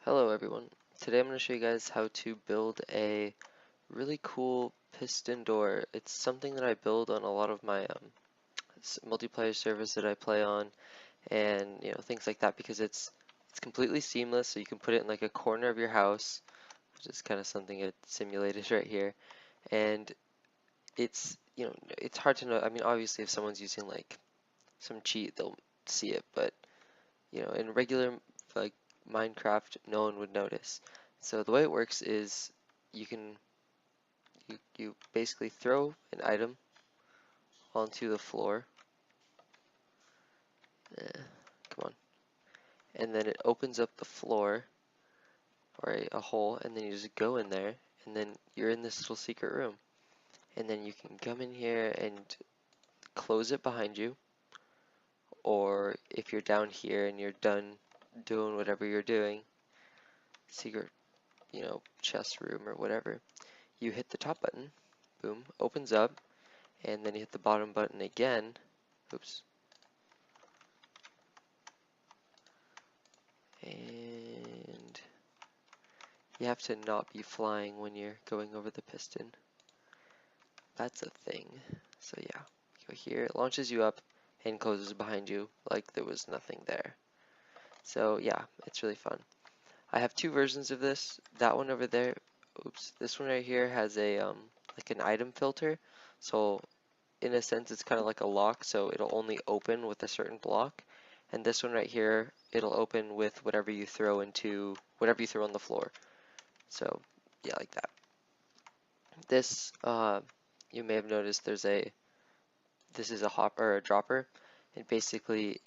Hello everyone. Today I'm going to show you guys how to build a really cool piston door. It's something that I build on a lot of my multiplayer servers that I play on, and things like that, because it's completely seamless. So you can put it in like a corner of your house, which is kind of something it simulated right here. And it's hard to know. I mean, obviously if someone's using like some cheat, they'll see it, but in regular like Minecraft, no one would notice. So the way it works is you can you basically throw an item onto the floor. Come on. And then it opens up the floor, or a hole, and then you just go in there, and then you're in this little secret room. And then you can come in here and close it behind you, or if you're down here and you're done doing whatever you're doing, secret, chest room or whatever, you hit the top button, boom, opens up, and then you hit the bottom button again, oops, and you have to not be flying when you're going over the piston. That's a thing. So yeah, go here, it launches you up and closes behind you like there was nothing there. So yeah, it's really fun. I have two versions of this. That one over there, oops, this one right here has a like an item filter. So in a sense, it's kind of like a lock, so it'll only open with a certain block. And this one right here, it'll open with whatever you throw on the floor. So yeah, like that. This, you may have noticed this is a hopper or a dropper, and basically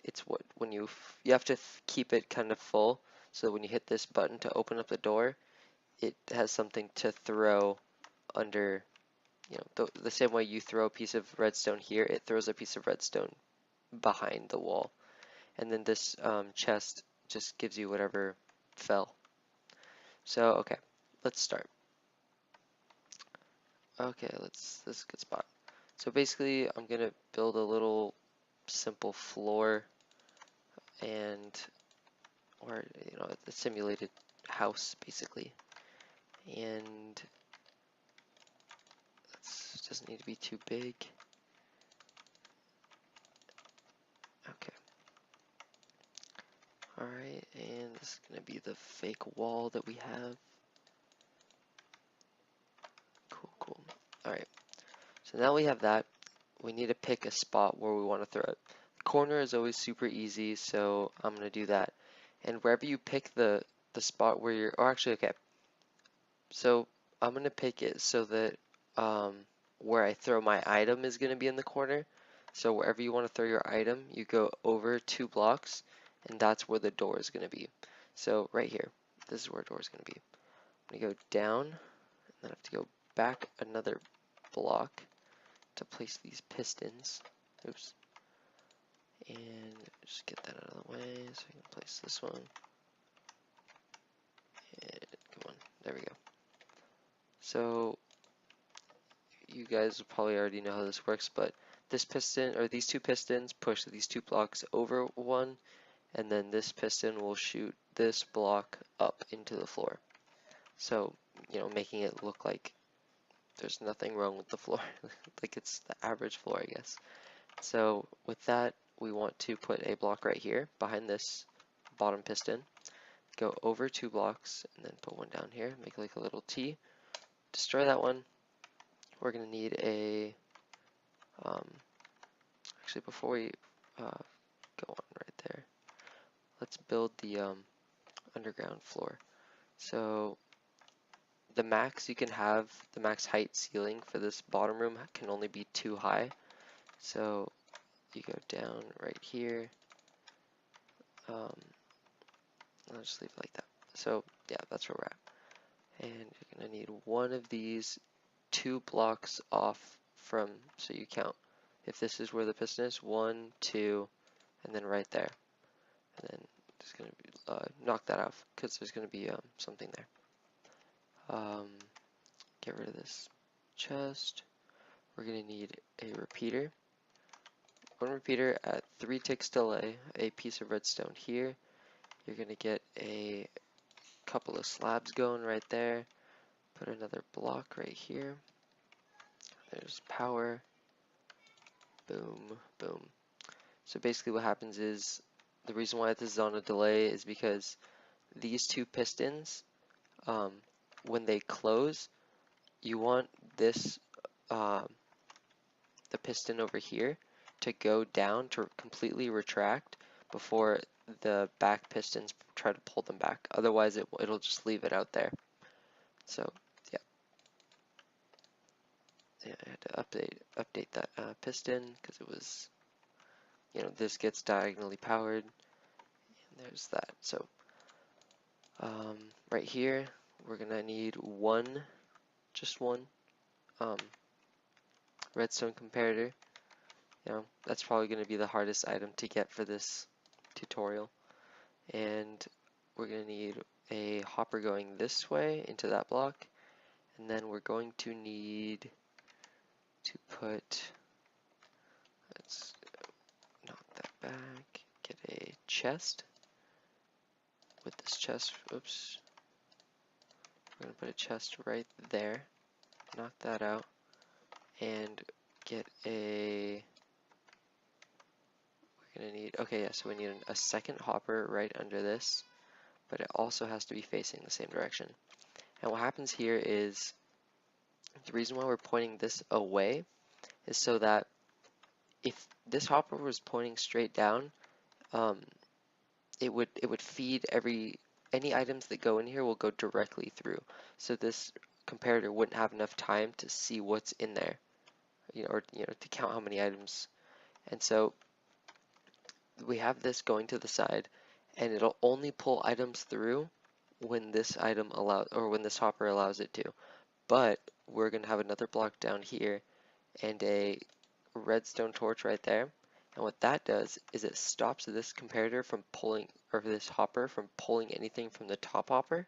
it's what when you have to keep it kind of full, so that when you hit this button to open up the door, it has something to throw under, the same way you throw a piece of redstone here, it throws a piece of redstone behind the wall. And then this chest just gives you whatever fell. So, okay, let's start. Okay, this is a good spot. So basically, I'm gonna build a little simple floor and, or a simulated house basically. And it doesn't need to be too big. Okay. Alright, and this is gonna be the fake wall that we have. Cool. Alright, so now we have that. We need to pick a spot where we want to throw it. The corner is always super easy, so I'm going to do that. And wherever you pick the spot where you're, or actually, okay, so I'm going to pick it so that where I throw my item is going to be in the corner. So wherever you want to throw your item, you go over 2 blocks, and that's where the door is going to be. So right here, this is where the door is going to be. I'm going to go down, and then I have to go back another block to place these pistons. Oops. And just get that out of the way so I can place this one. And come on, there we go. So you guys probably already know how this works, but this piston, or these two pistons, push these 2 blocks over one, and then this piston will shoot this block up into the floor. So, making it look like there's nothing wrong with the floor, like it's the average floor, I guess. So with that, we want to put a block right here behind this bottom piston, go over 2 blocks, and then put one down here, make like a little T. Destroy that one. We're going to need a, actually before we go on right there, let's build the underground floor. So the max you can have, the max height ceiling for this bottom room can only be 2 high. So you go down right here. I'll just leave it like that. So yeah, that's where we're at. And you're going to need one of these 2 blocks off from, so you count. If this is where the piston is, 1, 2, and then right there. And then just going to knock that off because there's going to be something there. Get rid of this chest. We're going to need a repeater. 1 repeater at 3 ticks delay, a piece of redstone here, You're going to get a couple of slabs going right there. Put another block right here. There's power. Boom, boom. So basically what happens is, the reason why this is on a delay is because these two pistons, when they close, you want this, the piston over here to go down to completely retract before the back pistons try to pull them back. Otherwise it'll just leave it out there. So yeah, I had to update that piston because it was, this gets diagonally powered, and there's that. So right here we're gonna need just one redstone comparator. That's probably going to be the hardest item to get for this tutorial. And we're going to need a hopper going this way into that block. And then we're going to need to let's knock that back, get a chest. With this chest, oops, we're going to put a chest right there, knock that out, and get a, we're going to need, okay, yeah, so we need a second hopper right under this, but it also has to be facing the same direction. And what happens here is, the reason why we're pointing this away is so that if this hopper was pointing straight down, it would feed any items that go in here will go directly through. So this comparator wouldn't have enough time to see what's in there, or to count how many items. And so we have this going to the side, and it'll only pull items through when this when this hopper allows it to. But we're going to have another block down here and a redstone torch right there. And what that does is it stops this comparator from pulling, or this hopper from pulling anything from the top hopper.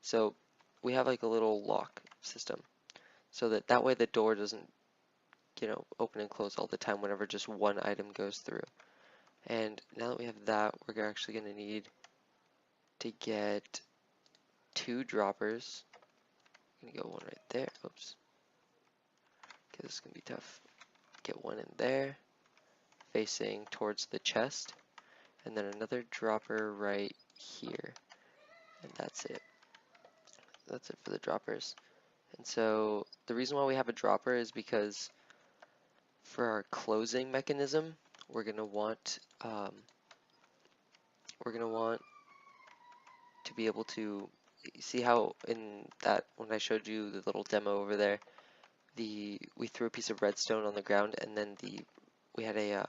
So we have like a little lock system, so that way the door doesn't, open and close all the time whenever just one item goes through. And now that we have that, we're actually going to need to get 2 droppers. I'm going to go one right there. Oops. Okay, this is going to be tough. Get one in there, facing towards the chest, and then another dropper right here. And that's it. That's it for the droppers. And so the reason why we have a dropper is because for our closing mechanism, we're gonna want to be able to see how in that, when I showed you the little demo over there, we threw a piece of redstone on the ground, and then we had a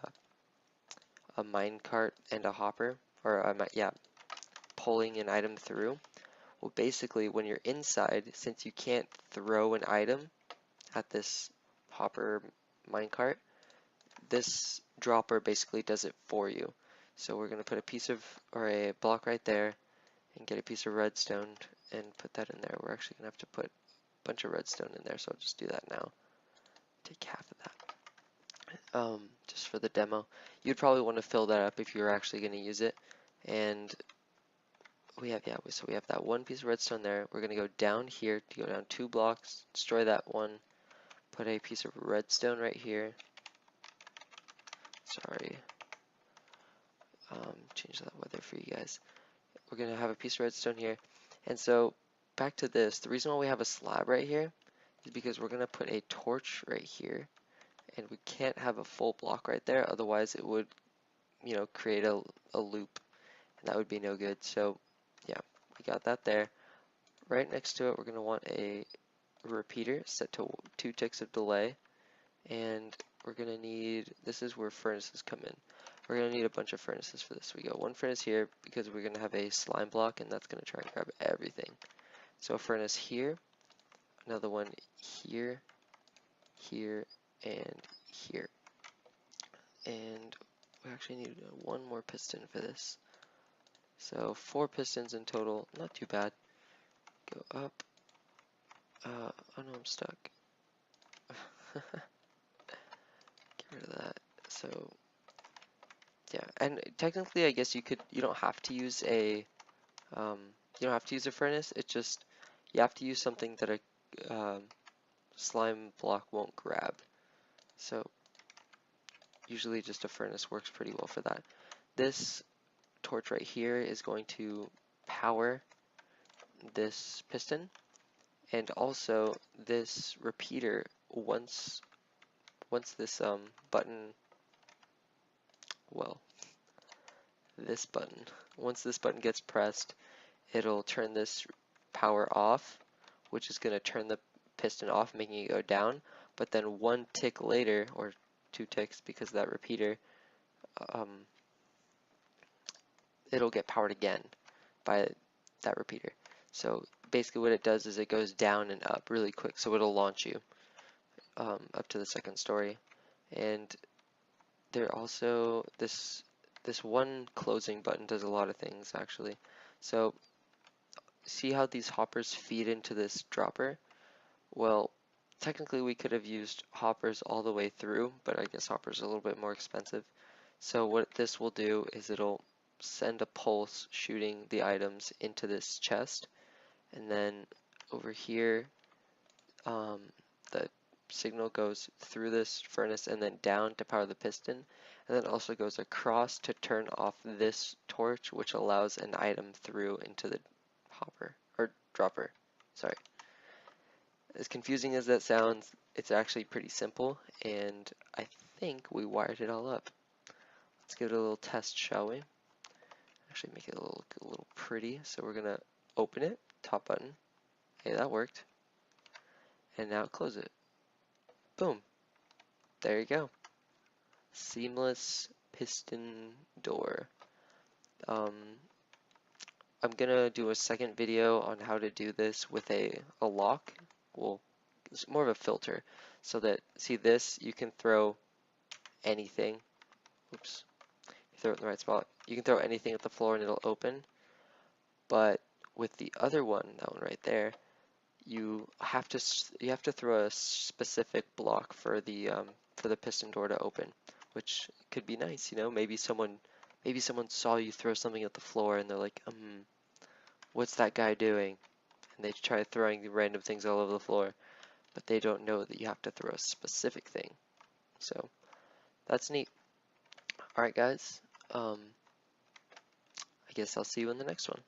mine cart and a hopper, or pulling an item through. Well, basically, when you're inside, since you can't throw an item at this hopper minecart, this dropper basically does it for you. So we're going to put a block right there and get a piece of redstone and put that in there. We're actually going to have to put a bunch of redstone in there, so I'll just do that now. Take half of that. Just for the demo. You'd probably want to fill that up if you're actually going to use it. And we have that one piece of redstone there. We're going to go down here, to go down 2 blocks, destroy that one, put a piece of redstone right here. Sorry. Change that weather for you guys. We're going to have a piece of redstone here. And so back to this, the reason why we have a slab right here is because we're going to put a torch right here, and we can't have a full block right there, otherwise it would, create a loop, and that would be no good. So yeah, we got that there. Right next to it, we're going to want a repeater set to 2 ticks of delay, and we're going to need, this is where furnaces come in. We're going to need a bunch of furnaces for this. We got 1 furnace here because we're going to have a slime block, and that's going to try and grab everything. So a furnace here, another one here, here, and here. And we actually need 1 more piston for this. So 4 pistons in total, not too bad. Go up. Oh no, I'm stuck. Get rid of that. So Yeah, and technically, I guess you don't have to use a furnace. It just you have to use something that a slime block won't grab. So usually just a furnace works pretty well for that. This torch right here is going to power this piston, and also this repeater once this button, well, this button, once this button gets pressed, it'll turn this power off, which is going to turn the piston off, making it go down. But then one tick later, or 2 ticks because of that repeater, it'll get powered again by that repeater. So basically what it does is it goes down and up really quick, so it'll launch you up to the 2nd story. And there also, this one closing button does a lot of things actually. So see how these hoppers feed into this dropper? Well, technically we could have used hoppers all the way through, but I guess hoppers are a little bit more expensive. So what this will do is it'll send a pulse shooting the items into this chest, and then over here the signal goes through this furnace and then down to power the piston, and then also goes across to turn off this torch, which allows an item through into the hopper, or dropper, sorry. As confusing as that sounds, it's actually pretty simple, and I think we wired it all up. Let's give it a little test, shall we? Actually make it look a little pretty, so we're gonna open it, top button. Hey, that worked. And now close it. Boom. There you go. Seamless piston door. I'm gonna do a second video on how to do this with a lock. Well, it's more of a filter, so that, see this, you can throw anything. Oops, you throw it in the right spot. You can throw anything at the floor and it'll open. But with the other one, that one right there, you have to throw a specific block for the piston door to open, which could be nice, you know. Maybe someone saw you throw something at the floor and they're like, what's that guy doing? And they try throwing random things all over the floor, but they don't know that you have to throw a specific thing. So that's neat. Alright guys, I guess I'll see you in the next one.